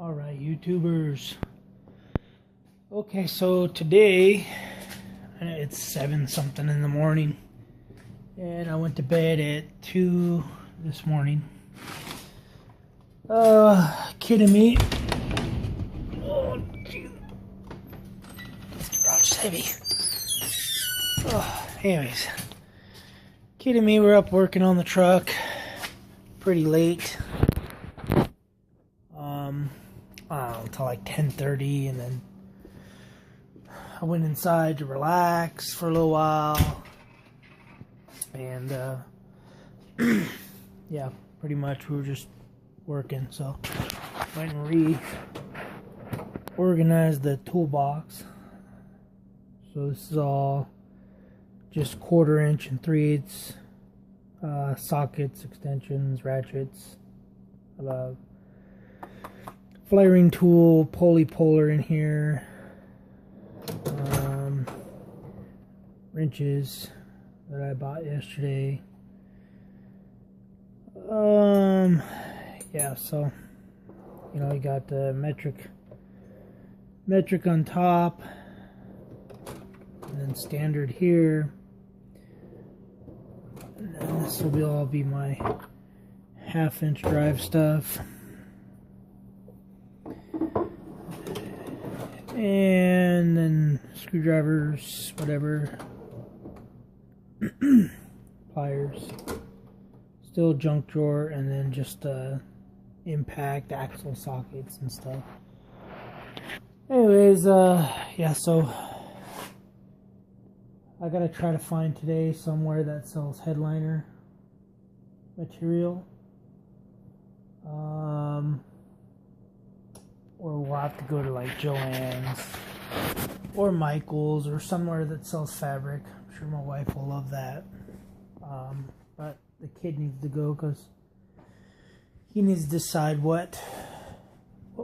Alright, YouTubers. Okay, so today, it's 7 something in the morning, and I went to bed at 2 this morning. Kidding me. Oh, jeez. This garage is heavy. Anyways. Kidding me, we're up working on the truck. Pretty late. Until like 10:30, and then I went inside to relax for a little while, and yeah, pretty much we were just working. So went and reorganized the toolbox. So this is all just 1/4 inch and 3/8 sockets, extensions, ratchets, flaring tool, polypolar in here, wrenches that I bought yesterday. Yeah, so you got the metric on top, and then standard here, and then this will all be my 1/2 inch drive stuff. And then screwdrivers, whatever, pliers, still junk drawer, and then just impact axle sockets and stuff. Anyways, yeah, so I gotta try to find today somewhere that sells headliner material. Or we'll have to go to like Joann's or Michael's or somewhere that sells fabric. I'm sure my wife will love that. But the kid needs to go because he needs to decide what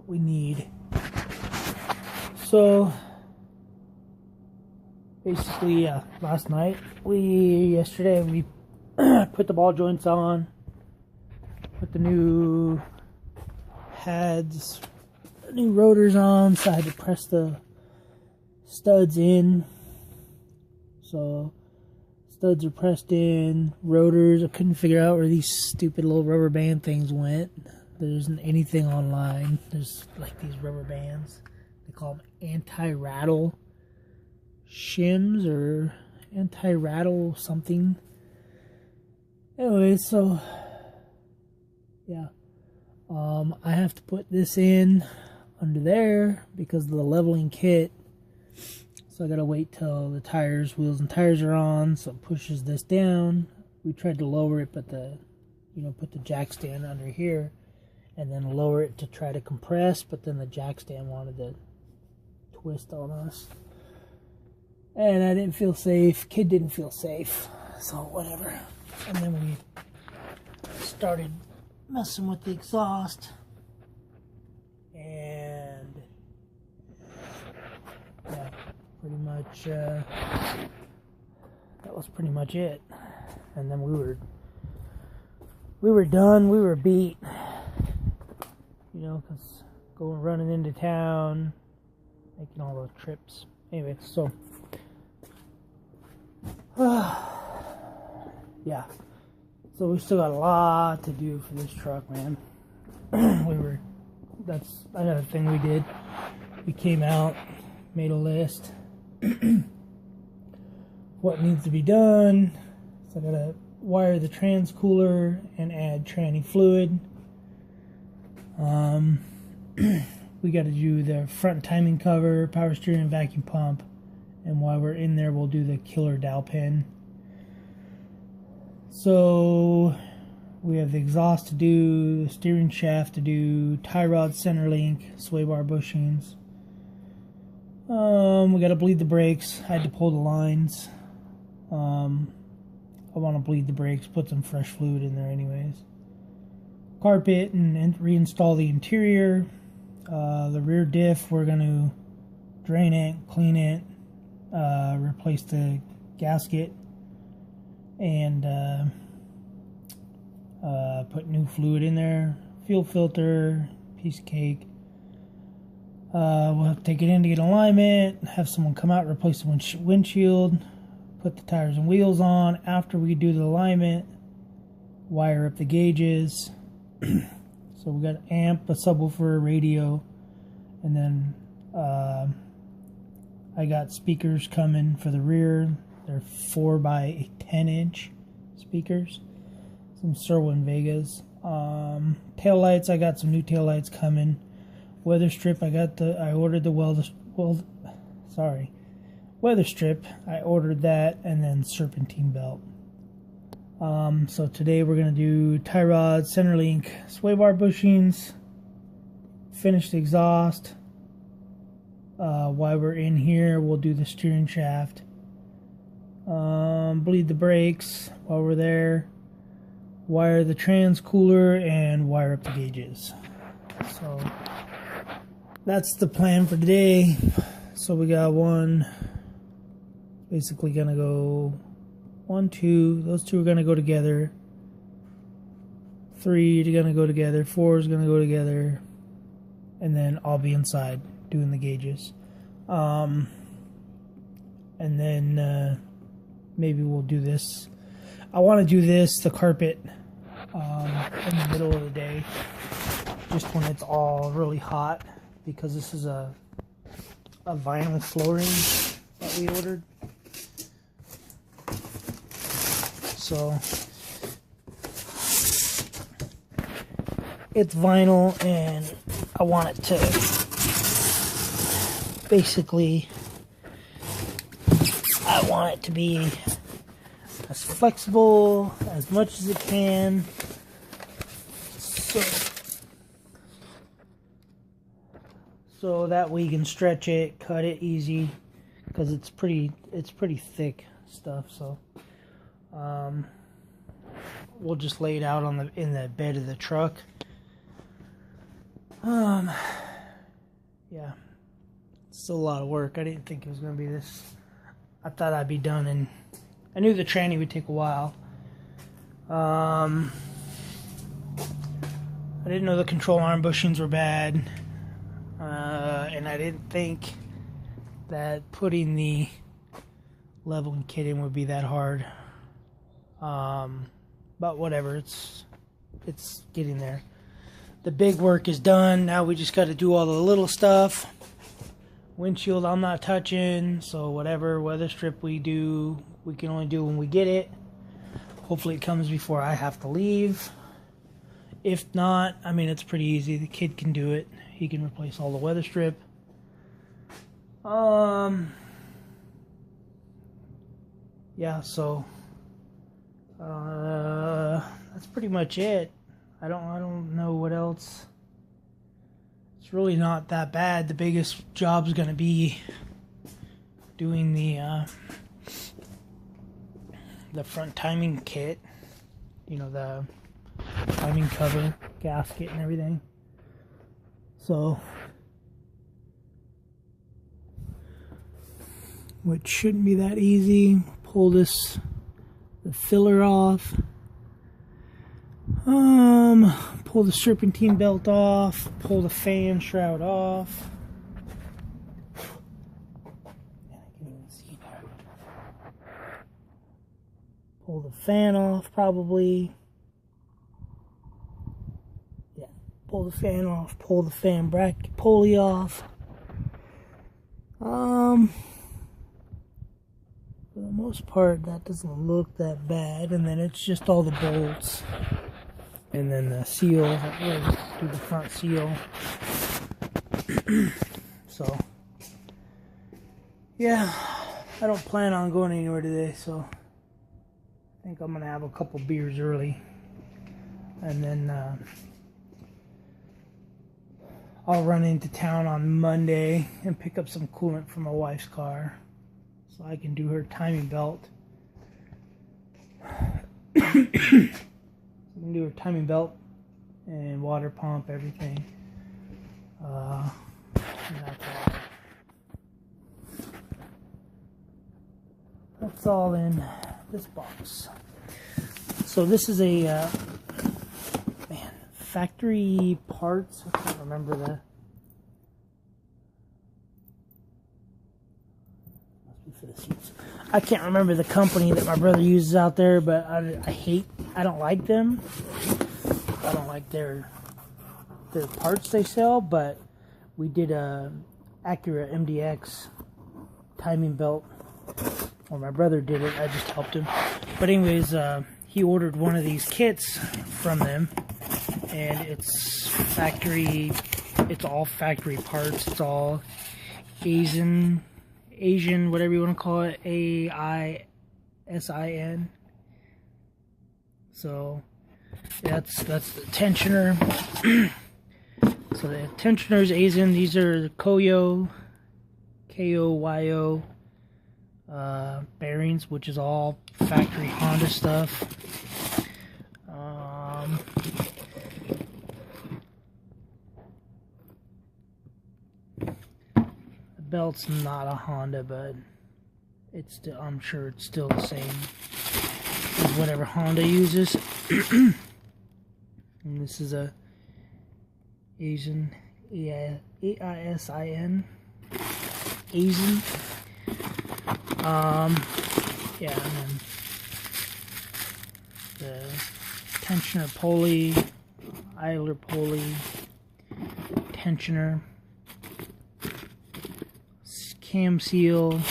we need. So basically, yesterday we put the ball joints on, put the new pads, new rotors on, so I had to press the studs in. So studs are pressed in, rotors, I couldn't figure out where these stupid little rubber band things went. There isn't anything online. There's like these rubber bands, they call them anti-rattle shims or anti-rattle something. Anyway, so yeah, I have to put this in under there because of the leveling kit. So I gotta wait till the wheels and tires are on, so it pushes this down. We tried to lower it, but put the jack stand under here and then lower it to try to compress, but then the jack stand wanted to twist on us. And I didn't feel safe. Kid didn't feel safe. So whatever. And then we started messing with the exhaust. And yeah, pretty much that was pretty much it. And then we were done. We were beat, because running into town, making all those trips. Anyway, so yeah, so we still got a lot to do for this truck, man. That's another thing we did. We came out, made a list what needs to be done. So I gotta wire the trans cooler and add tranny fluid. We gotta do the front timing cover, power steering, and vacuum pump. And while we're in there, we'll do the killer dowel pin. So we have the exhaust to do, the steering shaft to do, tie rod center link, sway bar bushings. We gotta bleed the brakes. I had to pull the lines. I want to bleed the brakes, put some fresh fluid in there anyways. Carpet and reinstall the interior. The rear diff, we're going to drain it, clean it, replace the gasket, and put new fluid in there, fuel filter, piece of cake. We'll have to take it in to get alignment, have someone come out, replace the windshield, put the tires and wheels on. After we do the alignment, wire up the gauges. So we got an amp, a subwoofer, a radio, and then I got speakers coming for the rear. They're 4 by 10 inch speakers, some Serwin Vegas. Tail lights, I got some new tail lights coming. Weather strip, I ordered the weather strip. I ordered that, and then serpentine belt. So today we're gonna do tie rod, center link, sway bar bushings, finish the exhaust. While we're in here, we'll do the steering shaft. Bleed the brakes while we're there. Wire the trans cooler and wire up the gauges. So that's the plan for today. So we got one, basically gonna go 1, 2, those two are gonna go together. 3 are gonna go together, 4 is gonna go together, and then I'll be inside doing the gauges. And then maybe we'll do this. I want to do this, the carpet, in the middle of the day, just when it's all really hot, because this is a vinyl flooring that we ordered. So it's vinyl, and I want it to basically, I want it to be as flexible as much as it can, so that we can stretch it, cut it easy, because it's pretty thick stuff. So we'll just lay it out in the bed of the truck. Yeah, it's still a lot of work. I didn't think it was going to be this. I thought I'd be done, and I knew the tranny would take a while. I didn't know the control arm bushings were bad, and I didn't think that putting the leveling kit in would be that hard. But whatever, it's getting there. The big work is done. Now we just got to do all the little stuff. Windshield I'm not touching, so whatever weather strip we do, we can only do when we get it. Hopefully it comes before I have to leave. If not, I mean, it's pretty easy. The kid can do it. He can replace all the weather strip. Yeah, so that's pretty much it. I don't know what else. It's really not that bad. The biggest job is going to be doing the front timing kit. You know, the timing cover, gasket, and everything. So, which shouldn't be that easy. Pull the filler off. Pull the serpentine belt off, pull the fan shroud off. I can't even see that. Pull the fan off, probably. Yeah, pull the fan off, pull the fan bracket pulley off. For the most part, that doesn't look that bad, and then it's just all the bolts. And then the seal, do the front seal. So, yeah, I don't plan on going anywhere today, so I think I'm going to have a couple beers early. And then I'll run into town on Monday and pick up some coolant for my wife's car, so I can do her timing belt. We can do her timing belt and water pump, everything. And that's all in this box. So this is a factory parts. I can't remember for the seats. I can't remember the company that my brother uses out there, but I don't like them. I don't like their parts they sell, but we did a Acura MDX timing belt, or my brother did it, I just helped him. But anyways, he ordered one of these kits from them, and it's all factory parts. It's all Asian, whatever you want to call it, AISIN. So that's the tensioner. So the tensioner is Asian. These are the Koyo, KOYO bearings, which is all factory Honda stuff. The belt's not a Honda, but it's still, I'm sure it's still the same as whatever Honda uses. And this is a Asian, AISIN, Asian. Yeah, and then the tensioner pulley, idler pulley, tensioner, cam seal,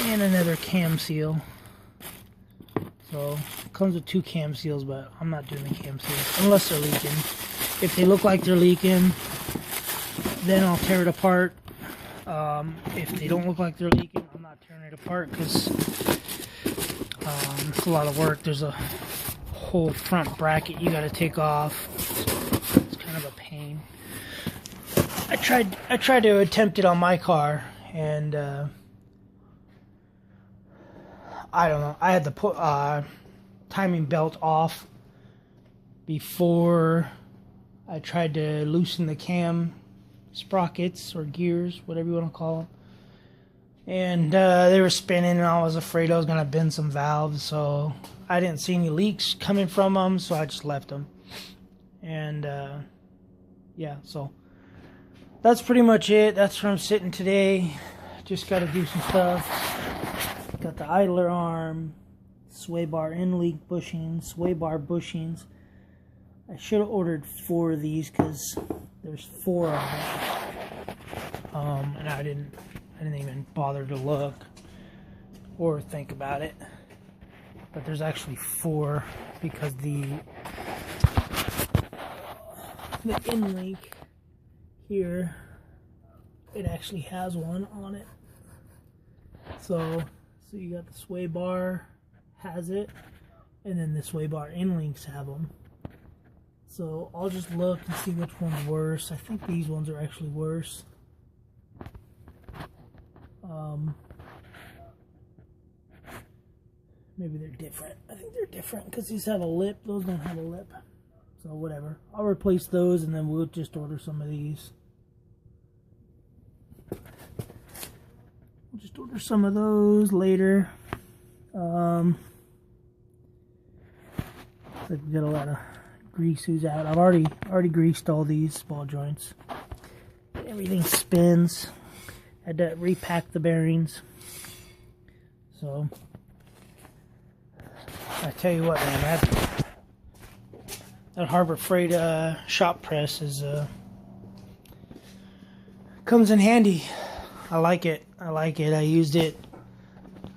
and another cam seal. So it comes with 2 cam seals, but I'm not doing the cam seals unless they're leaking. If they look like they're leaking, then I'll tear it apart. If they don't look like they're leaking, I'm not tearing it apart because it's a lot of work. There's a whole front bracket you got to take off. It's kind of a pain. I tried to attempt it on my car, and I don't know. I had to put timing belt off before I tried to loosen the cam sprockets or gears, whatever you want to call them. And they were spinning, and I was afraid I was going to bend some valves, so I didn't see any leaks coming from them, so I just left them. And yeah, so that's pretty much it. That's where I'm sitting today. Just got to do some stuff. Got the idler arm, sway bar in-link bushings, sway bar bushings. I should have ordered 4 of these because there's 4 of them. And I didn't even bother to look or think about it. But there's actually 4 because the in-link here, it actually has one on it. So you got the sway bar has it, and then the sway bar in-links have them. So I'll just look and see which one's worse. I think these ones are actually worse. Maybe they're different. I think they're different because these have a lip. Those don't have a lip. So whatever. I'll replace those, and then we'll just order some of these. We'll just order some of those later. We got a lot of grease ooze out. I've already greased all these ball joints. Everything spins. Had to repack the bearings. So I tell you what, man, that Harbor Freight shop press is comes in handy. I like it. I used it.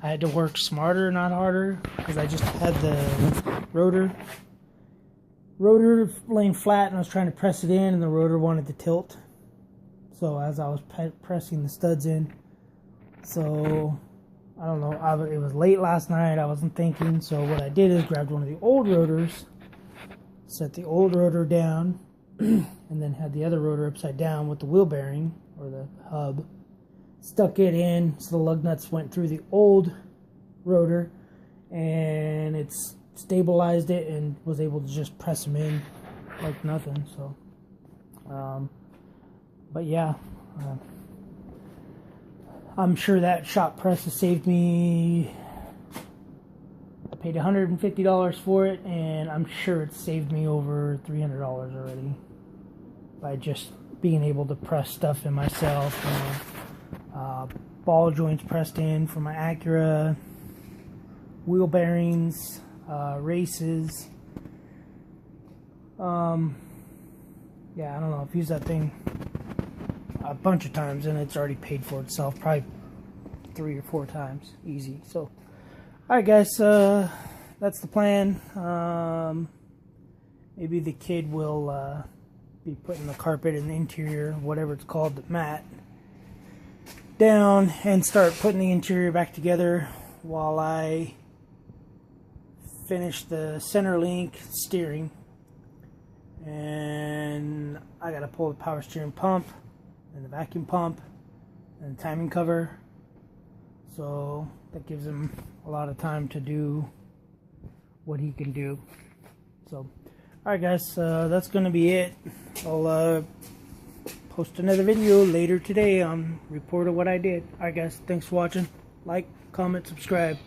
I had to work smarter, not harder, because I just had the rotor laying flat, and I was trying to press it in, and the rotor wanted to tilt. So as I was pressing the studs in, so I don't know, it was late last night, I wasn't thinking, so what I did is grabbed one of the old rotors, set the old rotor down, and then had the other rotor upside down with the wheel bearing, or the hub, stuck it in, so the lug nuts went through the old rotor, and it's stabilized it and was able to just press them in like nothing. So but yeah, I'm sure that shop press has saved me. I paid $150 for it, and I'm sure it's saved me over $300 already by just being able to press stuff in myself, ball joints pressed in for my Acura, wheel bearings, races. Yeah, I don't know, I've used that thing a bunch of times and it's already paid for itself, probably 3 or 4 times, easy. So, alright guys, that's the plan. Maybe the kid will be putting the carpet in the interior, whatever it's called, the mat, down and start putting the interior back together while I finish the center link steering. And I gotta pull the power steering pump and the vacuum pump and the timing cover, so that gives him a lot of time to do what he can do. So alright guys, that's gonna be it. I'll post another video later today on report of what I did. Alright guys, thanks for watching. Like, comment, subscribe.